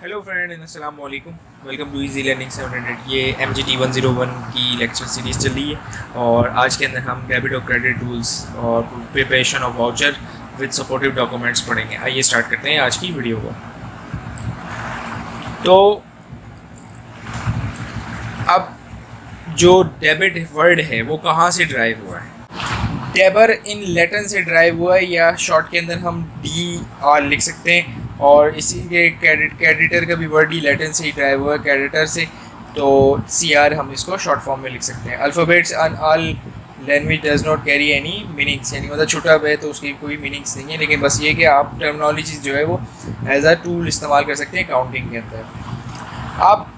Hello friend अस्सलाम वालेकुम। Welcome to easy learning 700। ये MGT 101 की लेक्चर सीरीज़ चल रही है और आज के अंदर हम डेबिट और क्रेडिट रूल्स और preparation of voucher with supportive documents पढ़ेंगे। आइए स्टार्ट करते हैं आज की वीडियो को। तो अब जो डेबिट वर्ड है वो कहाँ से ड्राइव हुआ है? डेबर इन लैटिन से ड्राइव हुआ है, या शॉर्ट के अंदर हम DR लिख सकते हैं। और इसी के क्रेडिटर का भी वर्ड ही लैटिन से ही ड्राइव हुआ है, क्रेडिटर से। तो CR हम इसको शॉर्ट फॉर्म में लिख सकते हैं। Alphabets and all language does not carry any meanings, यानी मतलब छोटा है तो उसकी कोई मीनिंग्स नहीं है, लेकिन बस ये कि आप टर्मिनोलॉजी जो है वो एज अ टूल इस्तेमाल कर सकते हैं अकाउंटिंग के अंदर। आप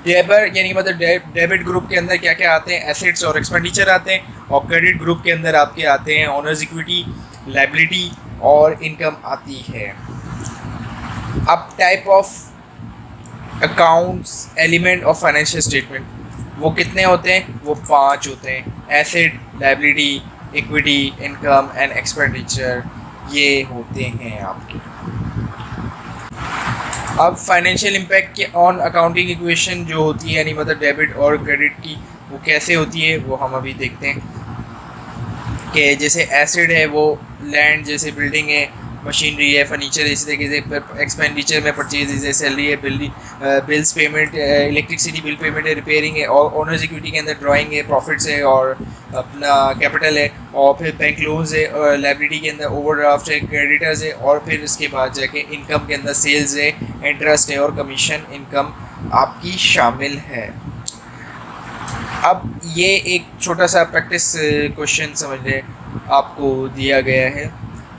डेबर यानी मतलब डेबिट ग्रुप के अंदर क्या क्या आते हैं? एसेट्स और एक्सपेंडिचर आते हैं। और क्रेडिट ग्रुप के अंदर आपके आते हैं ओनर्स इक्विटी, लायबिलिटी और इनकम आती है। अब type of accounts element of financial statement वो कितने होते हैं? वो 5 होते हैं। Asset, liability, equity, income and expenditure, ये होते हैं आपके। अब फाइनेंशियल इम्पैक्ट के ऑन अकाउंटिंग इक्वेशन जो होती है, यानी मतलब डेबिट और क्रेडिट की, वो कैसे होती है वो हम अभी देखते हैं। कि जैसे एसेट है वो लैंड जैसे बिल्डिंग है, मशीनरी है, फर्नीचर, इसी तरीके से एक्सपेंडिचर में परचेज है, सैलरी है, bills payment, electricity bill payment है, रिपेयरिंग है। और ओनर्स इक्विटी के अंदर ड्राइंग है, प्रॉफिट्स है और अपना कैपिटल है। और फिर बैंक लोन्स है, और लायबिलिटी के अंदर ओवरड्राफ्ट है, क्रेडिटर्स है। और फिर इसके बाद जाके इनकम के अंदर सेल्स है, इंटरेस्ट है और कमीशन इनकम आपकी शामिल है। अब ये एक छोटा सा प्रैक्टिस क्वेश्चन समझ लें आपको दिया गया है,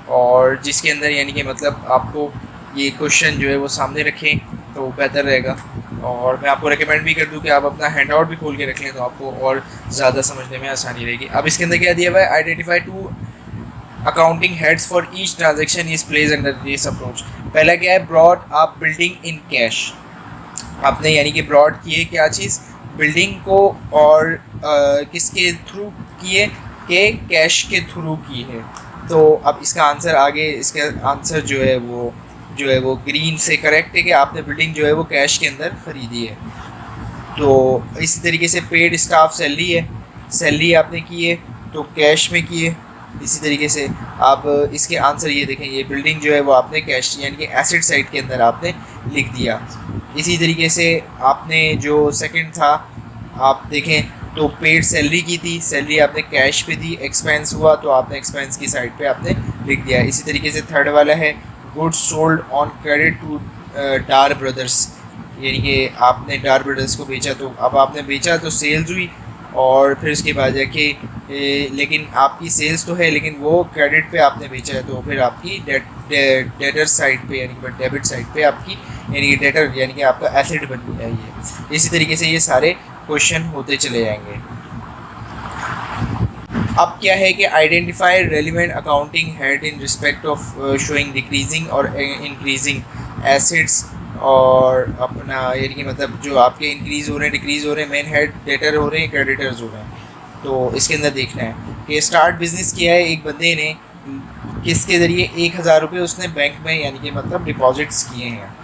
और जिसके अंदर यानी कि मतलब आपको ये क्वेश्चन जो है वो सामने रखें तो बेहतर रहेगा। और मैं आपको रिकमेंड भी कर दूं कि आप अपना हैंड आउट भी खोल के रख लें, तो आपको और ज़्यादा समझने में आसानी रहेगी। अब इसके अंदर क्या दिया हुआ है? Identify 2 accounting heads for each transaction is place under this approach. पहला क्या है? ब्रॉड आप बिल्डिंग इन कैश। आपने यानी कि ब्रॉड किए क्या चीज़? बिल्डिंग को। और किसके थ्रू किए? के कैश के थ्रू की है। तो अब इसका आंसर आगे, इसका आंसर जो है वो ग्रीन से करेक्ट है कि आपने बिल्डिंग जो है वो कैश के अंदर ख़रीदी है। तो इसी तरीके से पेड स्टाफ सैलरी है, सैलरी आपने की है तो कैश में की है। इसी तरीके से आप इसके आंसर ये देखें, ये बिल्डिंग जो है वो आपने कैश यानी कि एसेट साइड के अंदर आपने लिख दिया। इसी तरीके से आपने जो सेकंड था आप देखें तो पेड सैलरी की थी, सैलरी आपने कैश पे दी, एक्सपेंस हुआ तो आपने एक्सपेंस की साइड पे आपने लिख दिया। इसी तरीके से थर्ड वाला है goods sold on credit to Dar brothers, यानी कि आपने डार ब्रदर्स को बेचा, तो अब आपने बेचा तो सेल्स हुई। और फिर उसके बाद जाके लेकिन आपकी सेल्स तो है लेकिन वो क्रेडिट पे आपने बेचा है, तो फिर आपकी डेटर साइड पे यानी कि डेबिट साइड पे आपकी यानी कि डेटर यानी कि आपका एसेट बन गया है। इसी तरीके से ये सारे क्वेश्चन होते चले जाएंगे। अब क्या है कि identify relevant accounting head in respect of showing decreasing और इंक्रीजिंग एसेट्स, और अपना यानी कि मतलब जो आपके इंक्रीज़ हो रहे हैं, डिक्रीज़ हो रहे हैं, मेन हेड डेटर हो रहे हैं, क्रेडिटर्स हो रहे हैं। तो इसके अंदर देखना है कि स्टार्ट बिजनेस किया है एक बंदे ने, किसके ज़रिए? 1000 रुपये उसने बैंक में यानी कि मतलब डिपॉजिट्स किए हैं।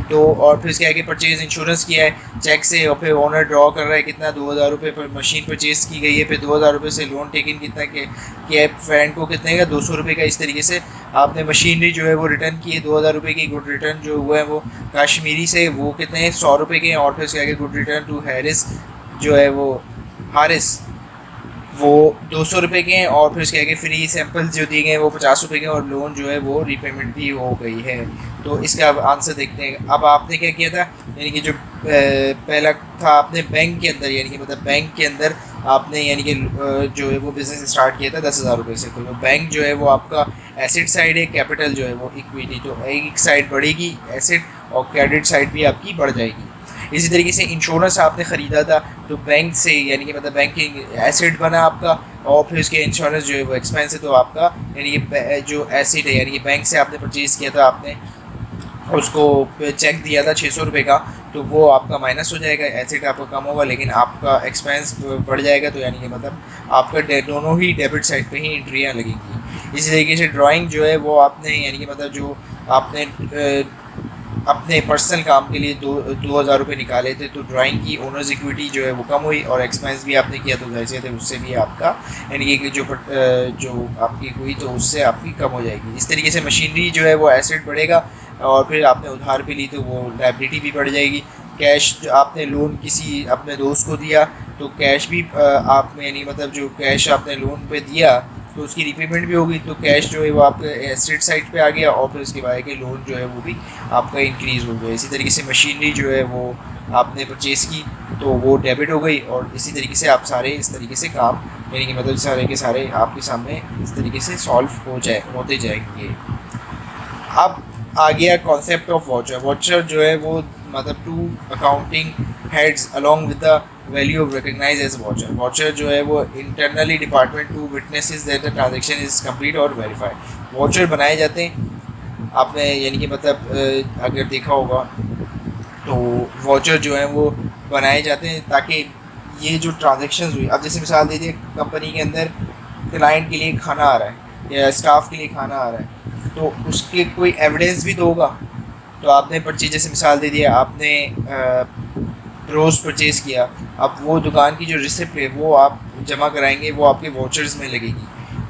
तो और फिर इसके आगे परचेज इंश्योरेंस किया है चेक से, और फिर ओनर ड्रॉ कर रहा है कितना? 2000 रुपये पर मशीन परचेज की गई है। फिर 2000 रुपये से लोन टेकन कितना के फ्रेंड को कितने का? 200 रुपये का। इस तरीके से आपने मशीनरी जो है वो रिटर्न की है 2000 रुपये की। गुड रिटर्न जो हुआ है वो कश्मीरी से वो कितने? 100 रुपये के। और फिर इसके आगे गुड रिटर्न टू हैरिस जो है वो हारिस वो 200 रुपये के हैं। और फिर उसके आगे फ्री सैंपल्स जो दिए गए वो 50 रुपये के। और लोन जो है वो रीपेमेंट भी हो गई है। तो इसका अब आंसर देखते हैं। अब आपने क्या किया था? यानी कि जो पहला था आपने बैंक के अंदर यानी कि मतलब बैंक के अंदर आपने यानी कि जो है वो बिज़नेस स्टार्ट किया था 10,000 रुपये से। तो बैंक जो है वो आपका एसेट साइड है, कैपिटल जो है वो इक्विटी। तो एक साइड बढ़ेगी एसेट, और क्रेडिट साइड भी आपकी बढ़ जाएगी। इसी तरीके से इंश्योरेंस आपने ख़रीदा था तो बैंक से यानी कि मतलब बैंकिंग एसेट बना आपका, और फिर उसके इंश्योरेंस जो है वो एक्सपेंस है। तो आपका यानी कि जो एसेट है यानी कि बैंक से आपने परचेज़ किया था, आपने उसको चेक दिया था 600 रुपये का, तो वो आपका माइनस हो जाएगा, एसेट आपका कम होगा लेकिन आपका एक्सपेंस बढ़ जाएगा। तो यानी कि मतलब आपका दोनों ही डेबिट साइड पे ही एंट्रियाँ लगेंगी। इसी तरीके से ड्राइंग जो है वो आपने यानी कि मतलब जो आपने अपने पर्सनल काम के लिए 2,000 रुपये निकाले थे, तो ड्राइंग की ओनर्स इक्विटी जो है वो कम हुई, और एक्सपेंस भी आपने किया तो जाहिर थे उससे भी आपका यानी कि जो आपकी हुई तो उससे आपकी कम हो जाएगी। इस तरीके से मशीनरी जो है वो एसेट बढ़ेगा, और फिर आपने उधार पे ली तो वो लायबिलिटी भी बढ़ जाएगी। कैश आपने लोन किसी अपने दोस्त को दिया तो कैश भी आप यानी मतलब जो कैश आपने लोन पे दिया तो उसकी रिपेमेंट भी होगी, तो कैश जो है वो आपके एसेट साइड पे आ गया, और फिर उसके बाद के लोन जो है वो भी आपका इंक्रीज़ हो गया। इसी तरीके से मशीनरी जो है वो आपने परचेज़ की तो वो डेबिट हो गई, और इसी तरीके से आप सारे इस तरीके से काम यानी कि मतलब सारे के सारे आपके सामने इस तरीके से सॉल्व होते जाएंगे। अब आ गया कॉन्सेप्ट ऑफ वाउचर। वाउचर जो है वो मतलब two accounting heads along with the value of recognize as voucher. Voucher जो है वो internally department to witnesses that the transaction is complete और वेरीफाइड। वाउचर बनाए जाते हैं आपने यानी कि मतलब अगर देखा होगा तो वाउचर जो है वो बनाए जाते हैं ताकि ये जो ट्रांजैक्शंस हुई, अब जैसे मिसाल दीजिए कंपनी के अंदर क्लाइंट के लिए खाना आ रहा है या स्टाफ के लिए खाना आ रहा है, तो उसके कोई एविडेंस भी तो होगा। तो आपने परचेज जैसे मिसाल दे दिया, आपने रोज़ परचेज़ किया, अब वो दुकान की जो रिसिप्ट है वो आप जमा कराएंगे, वो आपके वाउचर्स में लगेगी,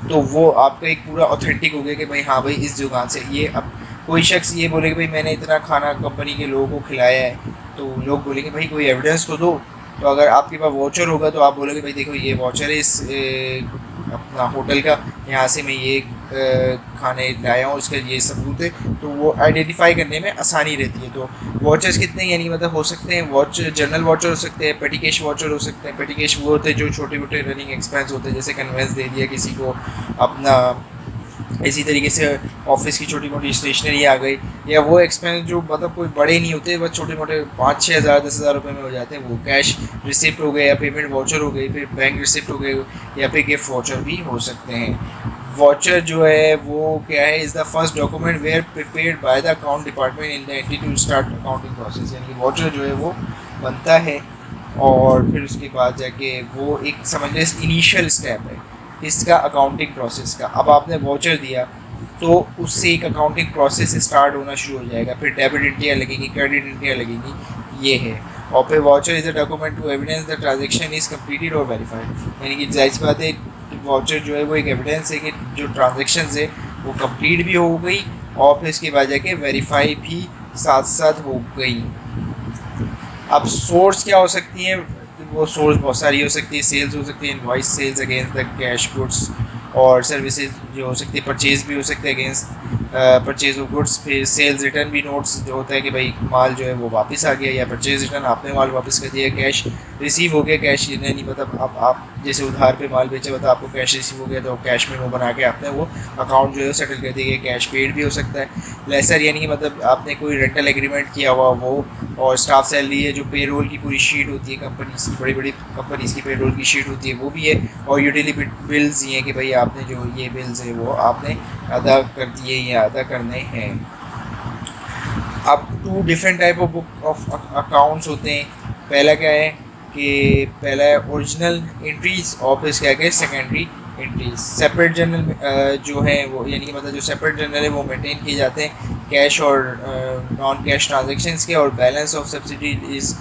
तो वो आपका एक पूरा ऑथेंटिक हो गया कि भाई हाँ भाई इस दुकान से ये। अब कोई शख्स ये बोले कि भाई मैंने इतना खाना कंपनी के लोगों को खिलाया है, तो लोग बोलेंगे भाई कोई एविडेंस तो दो। तो अगर आपके पास वाउचर होगा तो आप बोलोगे भाई देखो ये वाउचर है इस अपना होटल का, यहाँ से मैं ये खाने लाया हूँ, उसका ये सबूत है, तो वो आइडेंटिफाई करने में आसानी रहती है। तो वाउचर्स कितने यानी मतलब हो सकते हैं, वाउचर जनरल वाउचर हो सकते हैं, पेटी कैश वाउचर हो सकते हैं। पेटी कैश वो होते हैं जो छोटे मोटे रनिंग एक्सपेंस होते हैं, जैसे कन्वेंस दे दिया किसी को अपना, इसी तरीके से ऑफिस की छोटी मोटी स्टेशनरी आ गई, या वो एक्सपेंस जो मतलब कोई बड़े नहीं होते, बस छोटे मोटे 5-6 हज़ार 10,000 रुपये में हो जाते हैं, वो कैश रिसिप्ट हो गए या पेमेंट वाउचर हो गई, फिर बैंक रिसिप्ट हो गए, या फिर गिफ्ट वाउचर भी हो सकते हैं। वाउचर जो है वो क्या है, is the first document where prepared by the account department in the entity to start accounting process. यानी कि वाउचर जो है वो बनता है, और फिर उसके बाद जाके वो एक समझ लें इनिशियल स्टेप है इसका अकाउंटिंग प्रोसेस का। अब आपने वाउचर दिया तो उससे एक अकाउंटिंग प्रोसेस स्टार्ट होना शुरू हो जाएगा, फिर डेबिट एंट्रियाँ लगेंगी, क्रेडिट एंट्रियाँ लगेंगी, ये है। और फिर voucher is a document to evidence the transaction is completed और वेरीफाइड। यानी कि जाहिर सी बात है वाउचर जो है वो एक एविडेंस है कि जो ट्रांजेक्शन है वो कंप्लीट भी हो गई, और फिर इसके बाद जाके वेरीफाई भी साथ साथ हो गई। अब सोर्स क्या हो सकती है, वो सोर्स बहुत सारी हो सकती है। सेल्स हो सकती है, invoice sales against the cash goods, और सर्विसेज जो हो सकती है, परचेज भी हो सकते हैं अगेंस्ट परचेज ऑफ गुड्स। फिर सेल्स रिटर्न भी नोट्स जो होता है कि भाई माल जो है वो वापस आ गया, या परचेज रिटर्न आपने माल वापस कर दिया, कैश रिसीव हो गया। कैश नहीं मतलब अब आप जैसे उधार पे माल बेचे तो आपको कैश रिसीव हो गया, तो कैश में वो बना के आपने वो अकाउंट जो है सेटल कर दिया। कैश पेड भी हो सकता है। लेसर यानी कि मतलब आपने कोई रेंटल एग्रीमेंट किया हुआ वो, और स्टाफ सैलरी है, जो पेरोल की पूरी शीट होती है कंपनीज की, बड़ी बड़ी कंपनीज की पेरोल की शीट होती है वो भी है, और यूटिलिटी बिल्स ये हैं कि भाई आपने जो ये बिल्स है वो आपने अदा कर दिए या अदा करने हैं। अब 2 different type of book of accounts होते हैं। पहला क्या है कि पहला है ओरिजिनल एंट्रीज, और फिर क्या है सेकेंडरी एंट्रीज। सेपरेट जर्नल जो है वो यानी कि मतलब जो सेपरेट जर्नल है वो मेंटेन किए जाते हैं कैश और नॉन कैश ट्रांजेक्शन्स के, और balance of subsidy is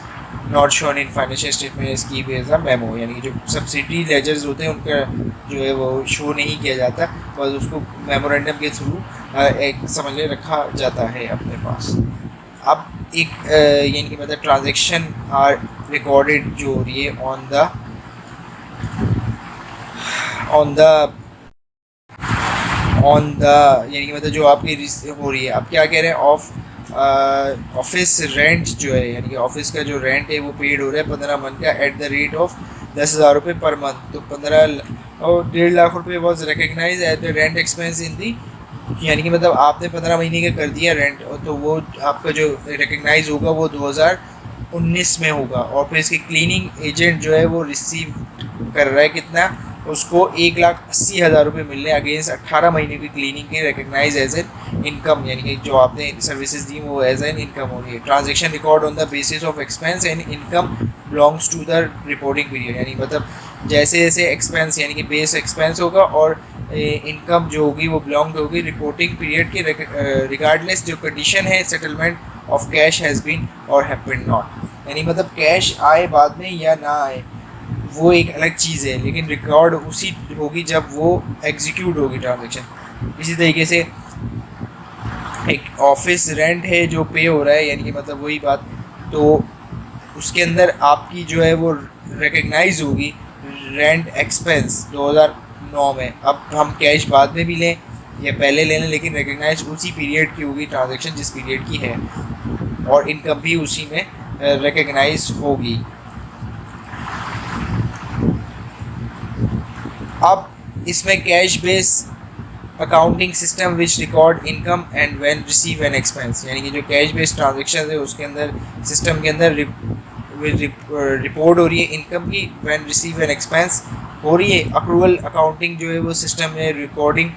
not shown in financial statement is की बेस अ मेमो। यानी कि जो सब्सिडी लेजर्स होते हैं उनका जो है वो शो नहीं किया जाता, बस उसको मेमोरेंडम के थ्रू एक समझ ले रखा जाता है अपने पास। अब एक यानी कि मतलब ट्रांजेक्शन आर रिकॉर्डेड जो हो रही है ऑन द यानी कि मतलब जो आपकी हो रही है। अब क्या कह रहे हैं, ऑफिस रेंट जो है यानी कि ऑफिस का जो रेंट है वो पेड हो रहा है 15 मंथ का एट द रेट ऑफ 10,000 रुपये पर मंथ। तो 15 और 1.5 लाख रुपये was recognise at the rent expense in the, यानी कि मतलब आपने 15 महीने का कर दिया रेंट, तो वो आपका जो रिकग्नाइज होगा वो 2019 में होगा। और फिर इसके क्लीनिंग एजेंट जो है वो रिसीव कर रहा है कितना, उसको 1,80,000 रुपये मिल रहे हैं अगेंस्ट 18 महीने की क्लीनिंग के रिकग्नाइज एज एन इनकम, यानी कि जो आपने सर्विसेज दी वो एज एन इनकम हो रही है। Transaction record on the basis of expense and income belongs to the reporting period. यानी मतलब जैसे जैसे एक्सपेंस यानी कि बेस एक्सपेंस होगा और इनकम जो होगी वो बिलोंग होगी रिपोर्टिंग पीरियड के रिगार्डलेस जो कंडीशन है settlement of cash has been और हैपेंड नॉट। यानी मतलब कैश आए बाद में या ना आए वो एक अलग चीज़ है, लेकिन रिकॉर्ड उसी होगी जब वो एग्जीक्यूट होगी ट्रांजेक्शन। इसी तरीके से एक ऑफिस रेंट है जो पे हो रहा है, यानी कि मतलब वही बात, तो उसके अंदर आपकी जो है वो रिकग्नाइज होगी रेंट एक्सपेंस 2009 में। अब हम कैश बाद में भी लें या पहले ले लें, लेकिन रिकग्नाइज उसी पीरियड की होगी ट्रांजेक्शन जिस पीरियड की है, और इनकम भी उसी में रिकग्नाइज होगी। अब इसमें cash base accounting system which record income and when receive an expense, यानी कि जो कैश बेस्ड ट्रांजेक्शन है उसके अंदर सिस्टम के अंदर रिपोर्ट हो रही है इनकम की, व्हेन रिसीव एन एक्सपेंस हो रही है। अक्रूवल अकाउंटिंग जो है वो सिस्टम में recording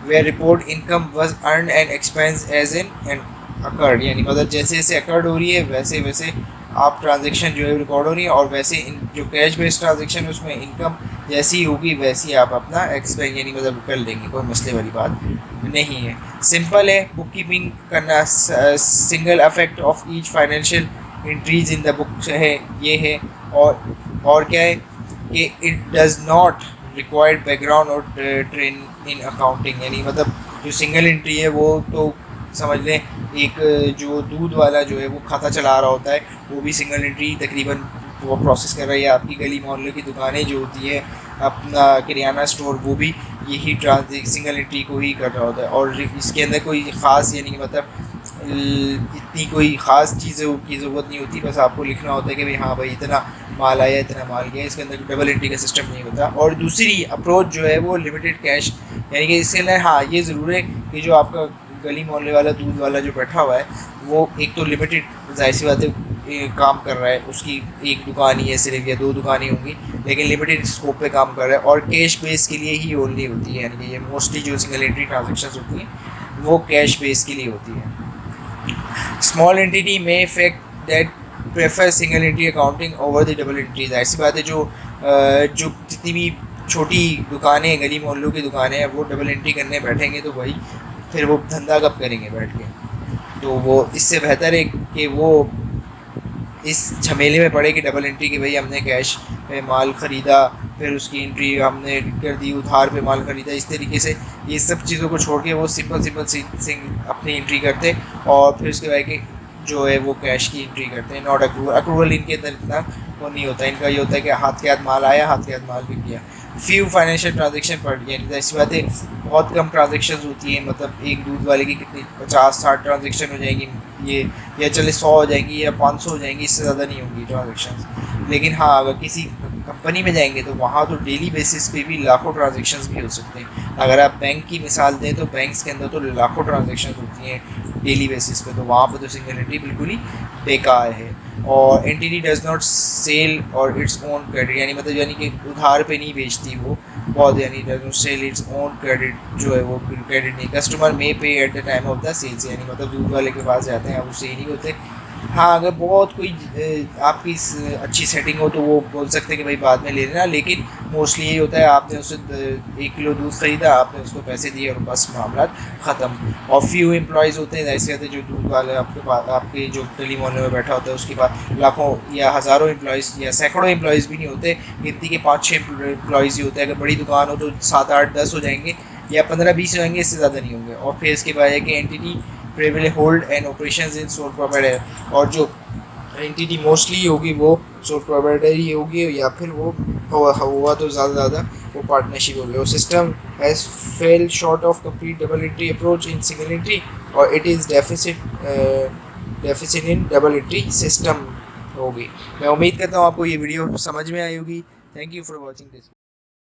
where report income was earn and expense as in and occurred, यानी मतलब जैसे जैसे अकर्ड हो रही है वैसे वैसे आप ट्रांजेक्शन जो है रिकॉर्ड हो रही है, और वैसे जो कैश बेस्ड ट्रांजेक्शन है उसमें इनकम जैसी होगी वैसी आप अपना एक्सपेंस यानी मतलब कर लेंगे, कोई मसले वाली बात नहीं है। सिंपल है बुक कीपिंग करना, single affect of each financial entries in the book है ये है, और क्या है कि it does not required background और ट्रेन इन अकाउंटिंग, यानी मतलब जो सिंगल एंट्री है वो तो समझ लें एक जो दूध वाला जो है वो खाता चला रहा होता है वो भी सिंगल एंट्री तकरीबन वो प्रोसेस कर रही है। आपकी गली मोहल्ले की दुकानें जो होती है, अपना किराना स्टोर, वो भी यही सिंगल एंट्री को ही कर रहा होता है, और इसके अंदर कोई ख़ास यानी कि मतलब इतनी कोई ख़ास चीज़ों की ज़रूरत नहीं होती, बस आपको लिखना होता है कि भाई हाँ भाई इतना माल आया इतना माल गया। इसके अंदर डबल एंट्री का सिस्टम नहीं होता। और दूसरी अप्रोच जो है वो लिमिटेड कैश, यानी कि इसके अंदर हाँ ये ज़रूर है कि जो आपका गली मोहल्ले वाला दूध वाला जो बैठा हुआ है वो एक तो लिमिटेड जाहिर सी बात है काम कर रहा है, उसकी एक दुकान ही है सिर्फ या दो दुकानें होंगी, लेकिन लिमिटेड स्कोप पे काम कर रहा है और कैश बेस के लिए ही ओनली होती है, यानी कि ये मोस्टली जो सिंगल एंट्री ट्रांजेक्शन होती हैं वो कैश बेस के लिए होती है। स्मॉल एंटिटी में effect that prefer single entry accounting over the double entries. ऐसी बात है जो जितनी भी छोटी दुकानें गली मोहल्लों की दुकानें हैं वो डबल एंट्री करने बैठेंगे तो भाई फिर वो धंधा कब करेंगे बैठ के, तो वो इससे बेहतर है कि वो इस झमेले में पड़े कि डबल एंट्री की भाई हमने कैश पे माल ख़रीदा फिर उसकी एंट्री हमने कर दी, उधार पे माल ख़रीदा, इस तरीके से ये सब चीज़ों को छोड़ के वो सिंपल अपनी एंट्री करते और फिर उसके बाद कि जो है वो कैश की एंट्री करते हैं। नॉट अक्रूवल इनके अंदर इतना वो नहीं होता, इनका ये होता है कि हाथ के हाथ माल आया हाथ के हाथ माल बिक गया। फ्यू फाइनेंशियल ट्रांजेक्शन पर यानी ऐसी बात है बहुत कम ट्रांजेक्शन होती हैं, मतलब एक दूध वाले की कितनी 50-60 ट्रांजेक्शन हो जाएंगी ये, या चले 100 हो जाएंगी या 500 हो जाएंगी, इससे ज़्यादा नहीं होंगी ट्रांजेक्शन। लेकिन हाँ अगर किसी कंपनी में जाएंगे तो वहाँ तो डेली बेसिस पे भी लाखों ट्रांजेक्शन्स भी हो सकते हैं। अगर आप बैंक की मिसाल दें तो बैंक्स के अंदर तो लाखों ट्रांजेक्शन होती हैं डेली बेसिस पे, तो वहाँ पर तो सिंगल एंट्री बिल्कुल ही बेकार है। और एंटिटी डज नॉट सेल और इट्स ओन क्रेडिट, यानी मतलब यानी कि उधार पे नहीं बेचती वो बहुत, यानी does not sell its own credit जो है वो क्रेडिट नहीं। Customer may pay at the time of the sales, यानी मतलब दूध वाले के पास जाते हैं अब उससे ही नहीं होते। हाँ अगर बहुत कोई आपकी अच्छी सेटिंग हो तो वो बोल सकते हैं कि भाई बाद में ले लेना, लेकिन मोस्टली यही होता है आपने उससे 1 किलो दूध ख़रीदा, आपने उसको पैसे दिए और बस मामला ख़त्म। और फ्यू एम्प्लॉयज़ होते हैं ऐसे होते हैं जो दूध वाले आपके पास आपके जो गली मोहल्ले में बैठा होता है उसके पास लाखों या हज़ारों एम्प्लॉयज़ या सैकड़ों एम्प्लॉयज़ भी नहीं होते, गिनती के 5-6 एम्प्लॉयज़ ही होते हैं। अगर बड़ी दुकान हो तो 7-8-10 हो जाएंगे या 15-20 हो जाएंगे, इससे ज़्यादा नहीं होंगे। और फिर इसके बाद है कि entity privilege hold and operations in sole proprietor, और जो एंटिटी मोस्टली होगी वो सोल प्रोप्राइटर ही होगी या फिर वो हुआ तो ज़्यादा वो पार्टनरशिप होगी। और system has fail short of complete double entry approach in single entry और it is deficit in double entry system होगी। मैं उम्मीद करता हूँ आपको ये वीडियो समझ में आई होगी। Thank you for watching this.